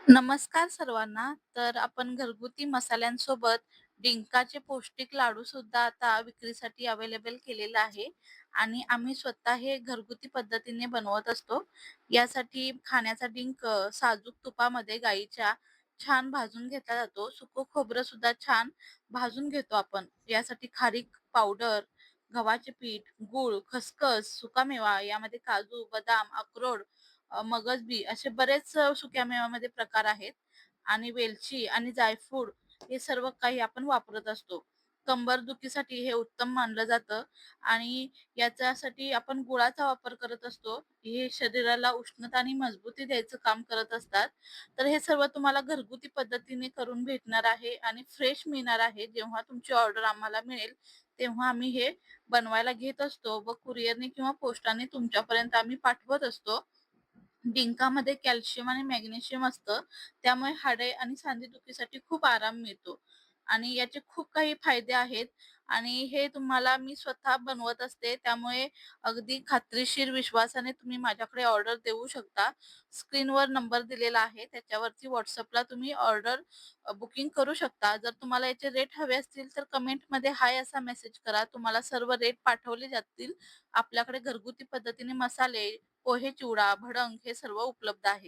नमस्कार सर्वांना. तर आपण घरगुती मसाल्यांसोबत डिंकाचे पौष्टिक लाडू सुद्धा आता विक्रीसाठी अवेलेबल केलेला आहे आणि आम्ही स्वतः हे घरगुती पद्धतीने बनवत असतो. यासाठी खाण्याचा डिंक साजूक तुपामध्ये गाईच्या छान भाजून घेतला जातो. सुकं खोबरं सुद्धा छान भाजून घेतो आपण. यासाठी खारीक पावडर, गव्हाचे पीठ, गूळ, खसखस, सुकामेवा यामध्ये काजू, बदाम, अक्रोड मगज बी असे बरेच सुक्या मेव्यामध्ये प्रकार आहेत आणि वेलची आणि जायफळ हे सर्व काही आपण वापरत असतो. कंबरदुखीसाठी हे उत्तम मानलं जातं आणि याच्यासाठी आपण गुळाचा वापर करत असतो. हे शरीराला उष्णता आणि मजबूती द्यायचं काम करत असतात. तर हे सर्व तुम्हाला घरगुती पद्धतीने करून भेटणार आहे आणि फ्रेश मिळणार आहे. जेव्हा तुमची ऑर्डर आम्हाला मिळेल, तेव्हा आम्ही हे बनवायला घेत असतो व कुरिअरने किंवा पोस्टाने तुमच्यापर्यंत आम्ही पाठवत असतो. डिंकामध्ये कॅल्शियम आणि मॅग्नेशियम असतं. त्यामुळे हाडे आणि सांधेदुखीसाठी खूप आराम मिळतो आणि याचे खूप काही फायदे आहेत आणि हे तुम्हाला मी स्वतः बनवत असते. त्यामुळे अगदी खात्रीशीर विश्वासाने तुम्ही माझ्याकडे ऑर्डर देऊ शकता. स्क्रीनवर नंबर दिलेला आहे. त्याच्यावरती WhatsAppला तुम्ही ऑर्डर बुकिंग करू शकता. जर तुम्हाला याचे रेट हवे असतील तर कमेंटमध्ये हाय असा मेसेज करा. तुम्हाला सर्व रेट पाठवले जातील. आपल्याकडे घरगुती पद्धतीने मसाले, पोहे चिवडा, भडंग हे सर्व उपलब्ध आहे.